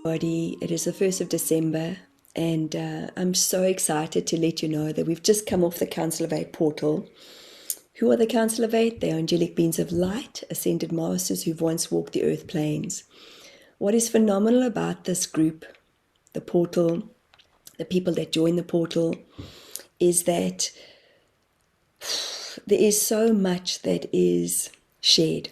Everybody, it is the 1st of December, and I'm so excited to let you know that we've just come off the Council of Eight portal. Who are the Council of Eight? They are angelic beings of light, ascended masters who've once walked the earth planes. What is phenomenal about this group, the portal, the people that join the portal, is that there is so much that is shared.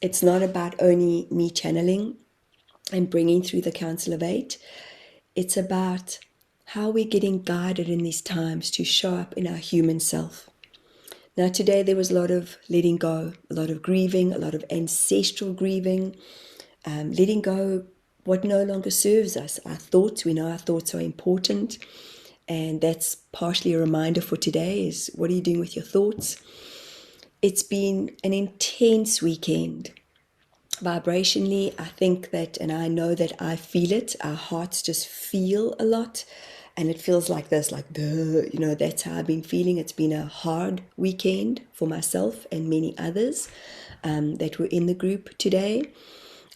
It's not about only me channeling and bringing through the Council of Eight. It's about how we're getting guided in these times to show up in our human self. Now today there was a lot of letting go, a lot of grieving, a lot of ancestral grieving, letting go what no longer serves us. Our thoughts, we know our thoughts are important, and that's partially a reminder for today is what are you doing with your thoughts? It's been an intense weekend. Vibrationally, I think that, and I know that I feel it, our hearts just feel a lot, and it feels like this, like, that's how I've been feeling. It's been a hard weekend for myself and many others that were in the group today.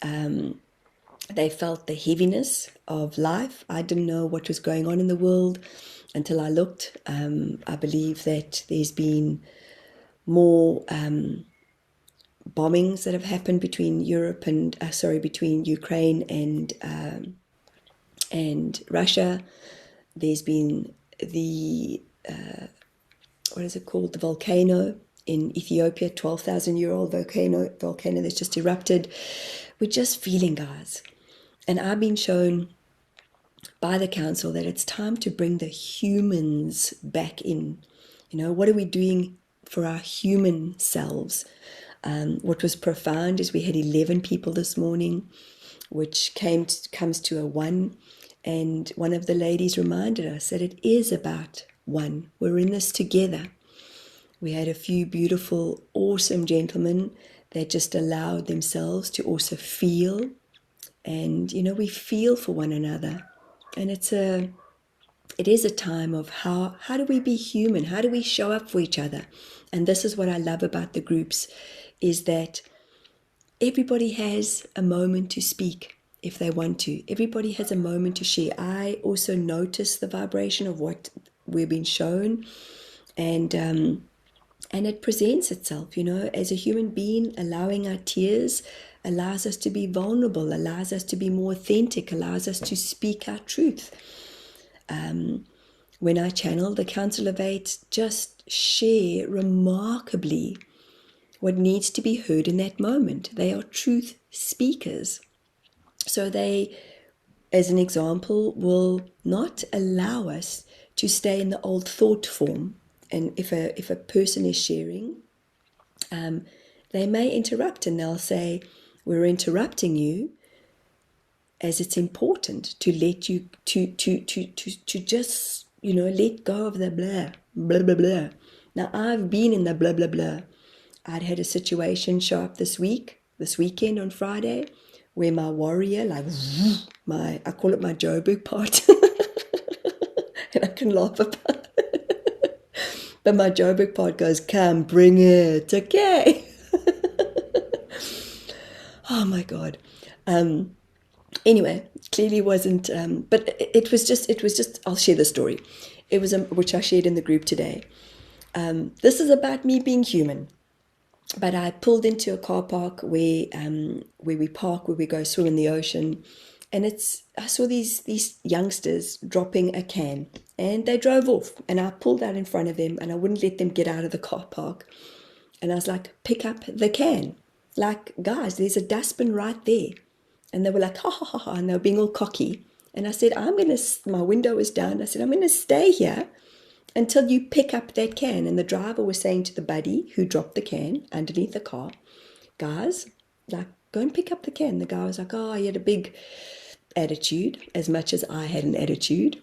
They felt the heaviness of life. I didn't know what was going on in the world until I looked. I believe that there's been more bombings that have happened between between Ukraine and Russia. There's been the what is it called? The volcano in Ethiopia, 12,000-year-old volcano that's just erupted. We're just feeling, guys. And I've been shown by the council that it's time to bring the humans back in. What are we doing for our human selves? What was profound is we had 11 people this morning, which comes to a one. And one of the ladies reminded us that it is about one. We're in this together. We had a few beautiful, awesome gentlemen that just allowed themselves to also feel. And, we feel for one another. And it is a time of how do we be human? How do we show up for each other? And this is what I love about the groups, is that everybody has a moment to speak if they want to. Everybody has a moment to share. I also notice the vibration of what we're being shown, and it presents itself, as a human being. Allowing our tears allows us to be vulnerable, allows us to be more authentic, allows us to speak our truth. When I channel, the Council of Eight just share remarkably what needs to be heard in that moment. They are truth speakers. So they, as an example, will not allow us to stay in the old thought form. And if a person is sharing, they may interrupt, and they'll say, "We're interrupting you, as it's important to let you to just let go of the blah blah blah blah." Now I've been in the blah blah blah. I'd had a situation show up this weekend on Friday, where my warrior, I call it my Joburg part, and I can laugh about it. But my Joburg part goes, "Come, bring it, okay?" Oh my God. Anyway, clearly wasn't, but it was just, I'll share the story. It was, which I shared in the group today. This is about me being human. But I pulled into a car park where we park, where we go swim in the ocean. And I saw these youngsters dropping a can, and they drove off, and I pulled out in front of them, and I wouldn't let them get out of the car park. And I was like, "Pick up the can. Like, guys, there's a dustbin right there." And they were like, "Ha, ha, ha, ha," and they were being all cocky. And I said, my window was down. I said, "I'm going to stay here until you pick up that can." And the driver was saying to the buddy who dropped the can underneath the car, "Guys, like, go and pick up the can." The guy was like, oh, he had a big attitude, as much as I had an attitude.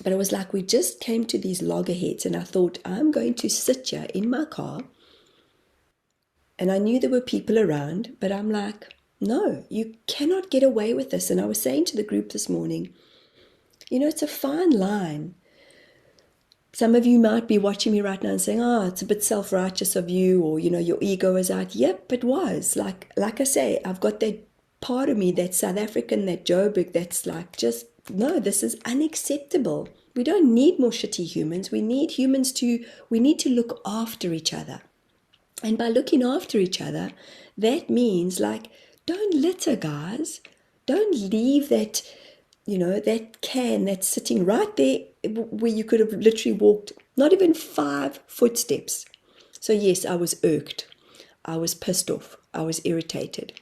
But it was like we just came to these loggerheads, and I thought, I'm going to sit here in my car. And I knew there were people around, but I'm like, no, you cannot get away with this. And I was saying to the group this morning, it's a fine line. Some of you might be watching me right now and saying, "Oh, it's a bit self-righteous of you," or, your ego is out. Yep, it was. Like I say, I've got that part of me, that South African, that Joburg, that's like, just, no, this is unacceptable. We don't need more shitty humans. We need we need to look after each other. And by looking after each other, that means, like, don't litter, guys. Don't leave that, that can that's sitting right there where you could have literally walked not even 5 footsteps. So yes, I was irked. I was pissed off. I was irritated.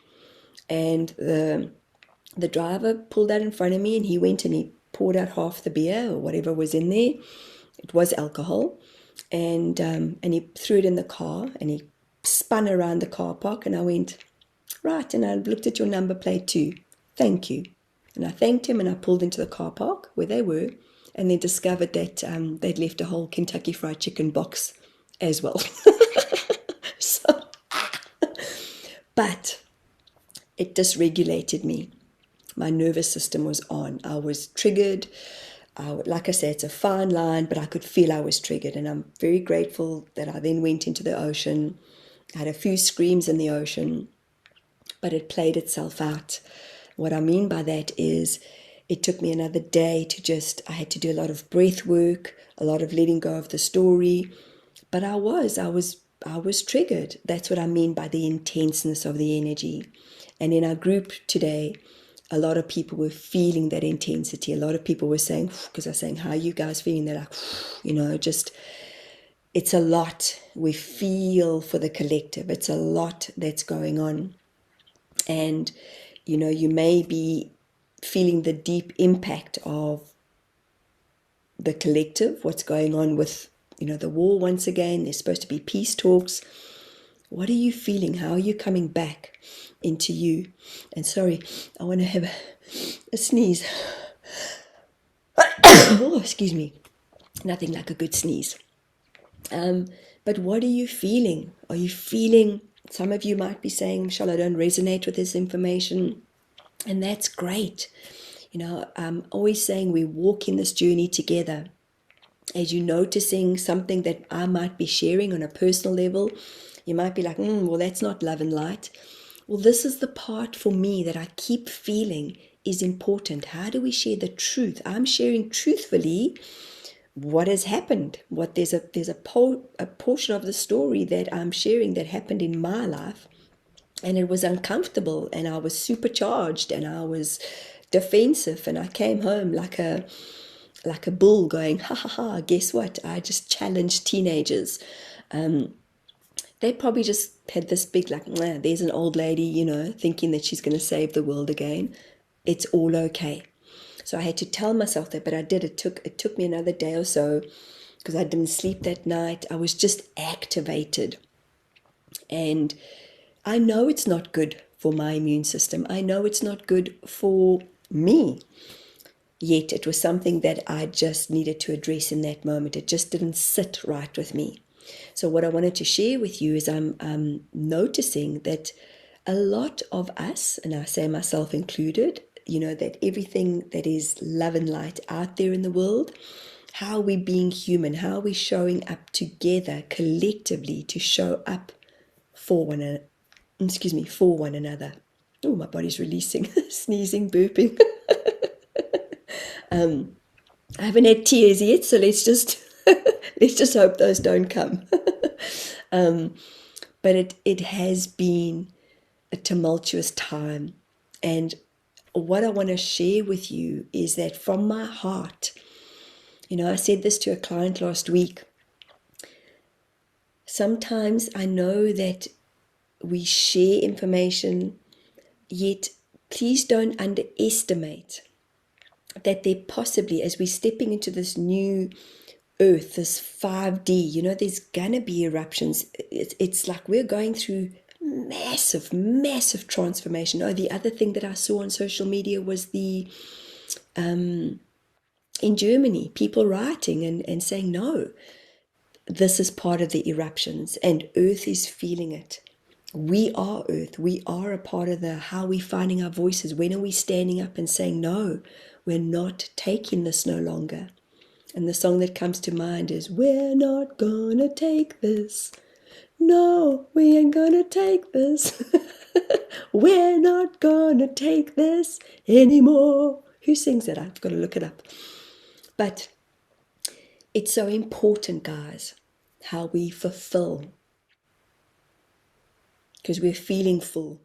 And the driver pulled out in front of me, and he went and he poured out half the beer or whatever was in there. It was alcohol. And he threw it in the car, and he spun around the car park, and I went, right, and I looked at your number plate too. Thank you. And I thanked him, and I pulled into the car park where they were, and then discovered that they'd left a whole Kentucky Fried Chicken box as well. So, but it dysregulated me. My nervous system was on. I was triggered. Like I said, it's a fine line, but I could feel I was triggered. And I'm very grateful that I then went into the ocean. I had a few screams in the ocean, but it played itself out. What I mean by that is it took me another day I had to do a lot of breath work, a lot of letting go of the story. But I was triggered. That's what I mean by the intenseness of the energy. And in our group today, a lot of people were feeling that intensity. A lot of people were saying, because I was saying, how are you guys feeling? They're like, just, it's a lot. We feel for the collective. It's a lot that's going on. And, you may be feeling the deep impact of the collective, what's going on with, the war once again. There's supposed to be peace talks. What are you feeling? How are you coming back into you? And sorry, I want to have a sneeze. Oh, excuse me. Nothing like a good sneeze. But what are you feeling? Are you feeling, some of you might be saying, Michelle, I don't resonate with this information. And that's great. I'm always saying we walk in this journey together. As you're noticing something that I might be sharing on a personal level, you might be like, well, that's not love and light. Well, this is the part for me that I keep feeling is important. How do we share the truth? I'm sharing truthfully what has happened. There's a portion of the story that I'm sharing that happened in my life, and it was uncomfortable, and I was supercharged, and I was defensive, and I came home like a bull going, ha ha ha, guess what? I just challenged teenagers. They probably just had this big, like, nah, there's an old lady, thinking that she's going to save the world again. It's all okay. So I had to tell myself that, but I did. It took me another day or so because I didn't sleep that night. I was just activated. And I know it's not good for my immune system. I know it's not good for me. Yet it was something that I just needed to address in that moment. It just didn't sit right with me. So what I wanted to share with you is I'm noticing that a lot of us, and I say myself included, that everything that is love and light out there in the world, how are we being human? How are we showing up together collectively to show up for one another? Oh, my body's releasing, sneezing, burping. I haven't had tears yet, so let's just hope those don't come. But it has been a tumultuous time, and what I want to share with you is that from my heart, I said this to a client last week. Sometimes I know that we share information, yet please don't underestimate that there possibly, as we're stepping into this new earth, this 5D, there's gonna be eruptions. It's like we're going through massive transformation. Oh, the other thing that I saw on social media was in Germany, people writing and saying, no, this is part of the eruptions, and Earth is feeling it. We are Earth. We are a part of how we're finding our voices. When are we standing up and saying, no, we're not taking this no longer? And the song that comes to mind is, we're not gonna take this. No, we ain't gonna take this. We're not gonna take this anymore. Who sings that? I've got to look it up. But it's so important, guys, how we fulfill, because we're feeling full.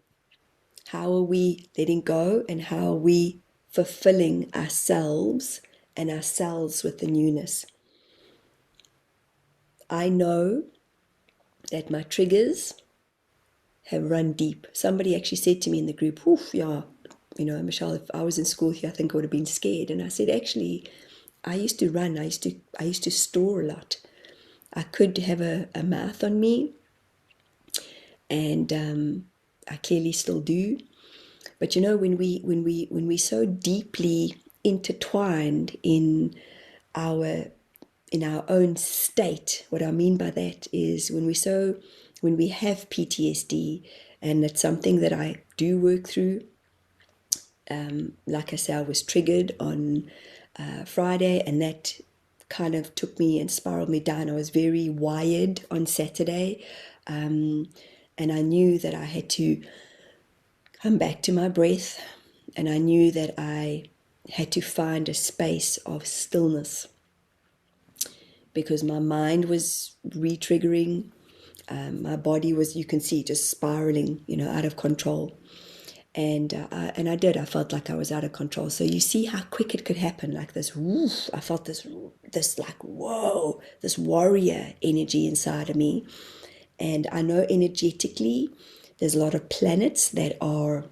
How are we letting go, and how are we fulfilling ourselves and ourselves with the newness? I know that my triggers have run deep. Somebody actually said to me in the group, oof, yeah, Michelle, if I was in school here, I think I would have been scared. And I said, actually, I used to run. I used to store a lot. I could have a mouth on me, and I clearly still do. But when we so deeply intertwined in our own state, what I mean by that is when we have PTSD, and it's something that I do work through. Like I say, I was triggered on Friday, and that kind of took me and spiraled me down. I was very wired on Saturday, and I knew that I had to come back to my breath, and I knew that I had to find a space of stillness, because my mind was re-triggering. My body was, you can see, just spiraling, out of control. And I did. I felt like I was out of control. So you see how quick it could happen, like this. Woof, I felt this like, whoa, this warrior energy inside of me. And I know energetically, there's a lot of planets that are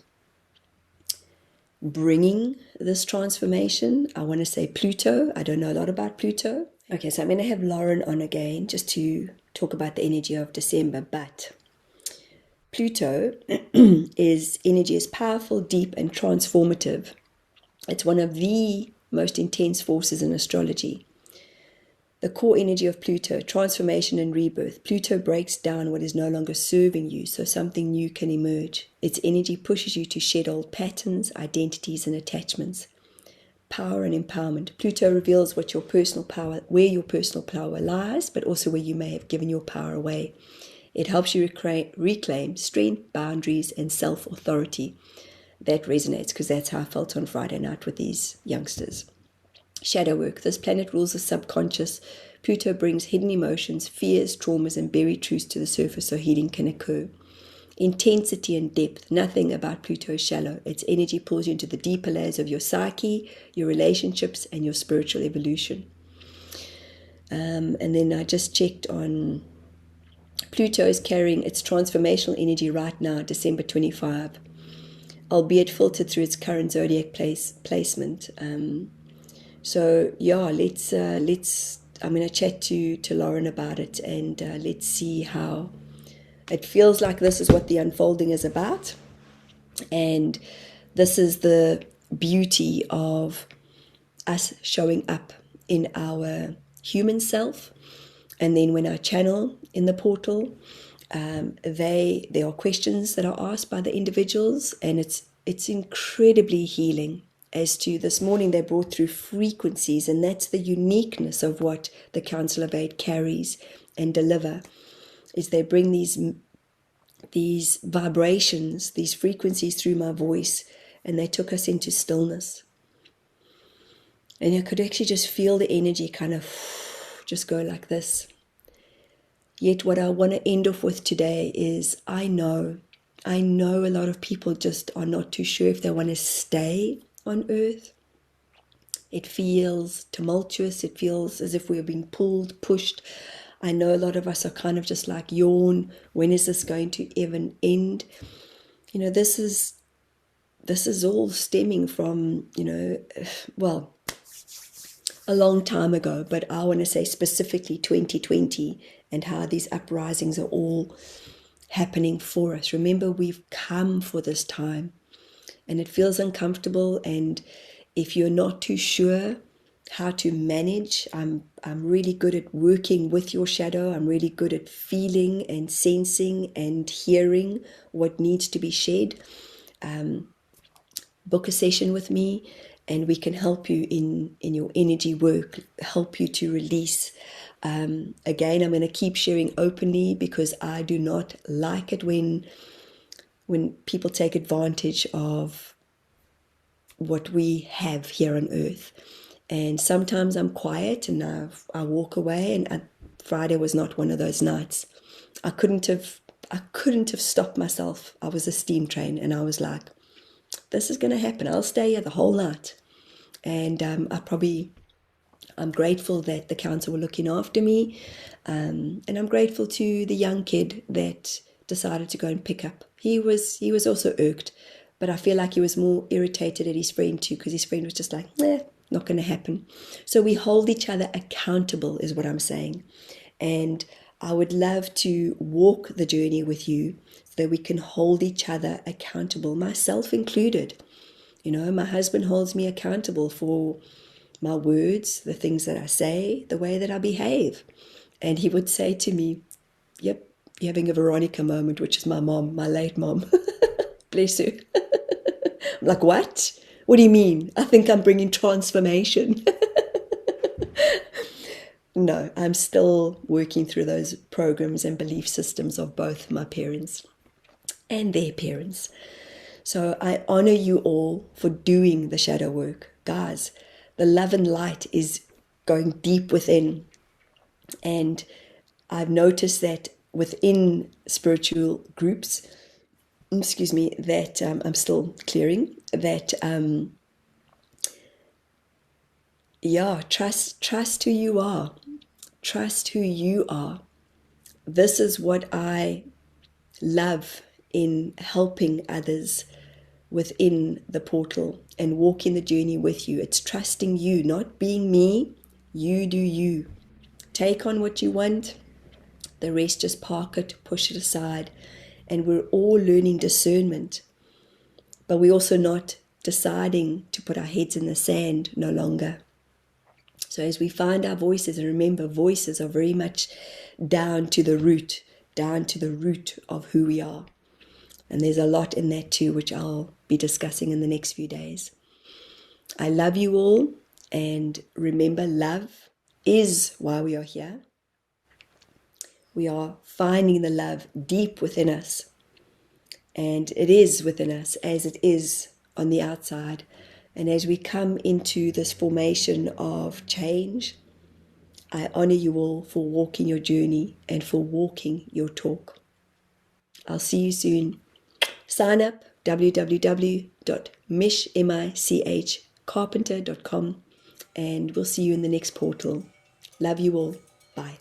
bringing this transformation. I want to say Pluto. I don't know a lot about Pluto. Okay, so I'm going to have Lauren on again just to talk about the energy of December. But Pluto is energy, is powerful, deep, and transformative. It's one of the most intense forces in astrology. The core energy of Pluto, transformation and rebirth. Pluto breaks down what is no longer serving you, so something new can emerge. Its energy pushes you to shed old patterns, identities, and attachments. Power and empowerment. Pluto reveals what your personal power, where your personal power lies, but also where you may have given your power away. It helps you reclaim strength, boundaries, and self-authority. That resonates, because that's how I felt on Friday night with these youngsters. Shadow work. This planet rules the subconscious. Pluto brings hidden emotions, fears, traumas, and buried truths to the surface so healing can occur. Intensity and depth. Nothing about Pluto is shallow. Its energy pulls you into the deeper layers of your psyche, your relationships, and your spiritual evolution. And then I just checked on Pluto is carrying its transformational energy right now, December 25, albeit filtered through its current zodiac placement. So yeah, let's. I'm going to chat to Lauren about it, and let's see how it feels like. This is what the unfolding is about, and this is the beauty of us showing up in our human self. And then when I channel in the portal, there are questions that are asked by the individuals, and it's incredibly healing. As to this morning, they brought through frequencies, and that's the uniqueness of what the Council of Eight carries and deliver, is they bring these vibrations, these frequencies through my voice, and they took us into stillness. And I could actually just feel the energy kind of just go like this. Yet what I want to end off with today is I know a lot of people just are not too sure if they want to stay on Earth. It feels tumultuous. It feels as if we're being pulled, pushed. I know a lot of us are kind of just like, yawn, when is this going to even end? This is all stemming from, well, a long time ago, but I want to say specifically 2020, and how these uprisings are all happening for us. Remember, we've come for this time, and it feels uncomfortable. And if you're not too sure how to manage, I'm really good at working with your shadow. I'm really good at feeling and sensing and hearing what needs to be shed. Book a session with me, and we can help you in your energy work, help you to release. Again, I'm going to keep sharing openly, because I do not like it when when people take advantage of what we have here on earth. And sometimes I'm quiet and I walk away, and Friday was not one of those nights. I couldn't have stopped myself. I was a steam train, and I was like, this is going to happen. I'll stay here the whole night. And I'm grateful that the council were looking after me. And I'm grateful to the young kid that decided to go and pick up. He was also irked, but I feel like he was more irritated at his friend too, because his friend was just like, not going to happen. So we hold each other accountable is what I'm saying. And I would love to walk the journey with you so that we can hold each other accountable, myself included. You know, my husband holds me accountable for my words, the things that I say, the way that I behave. And he would say to me, yep, you're having a Veronica moment, which is my mom, my late mom. Bless her. I'm like, what? What do you mean? I think I'm bringing transformation. No, I'm still working through those programs and belief systems of both my parents and their parents. So I honor you all for doing the shadow work. Guys, the love and light is going deep within. And I've noticed that within spiritual groups, that I'm still clearing, that, trust who you are. Trust who you are. This is what I love in helping others within the portal and walking the journey with you. It's trusting you, not being me. You do you. Take on what you want. The rest, just park it, push it aside. And we're all learning discernment. But we're also not deciding to put our heads in the sand no longer. So as we find our voices, and remember, voices are very much down to the root of who we are. And there's a lot in that too, which I'll be discussing in the next few days. I love you all, and remember, love is why we are here. We are finding the love deep within us, and it is within us as it is on the outside. And as we come into this formation of change, I honor you all for walking your journey and for walking your talk. I'll see you soon. Sign up, www.michcarpenter.com, and we'll see you in the next portal. Love you all. Bye.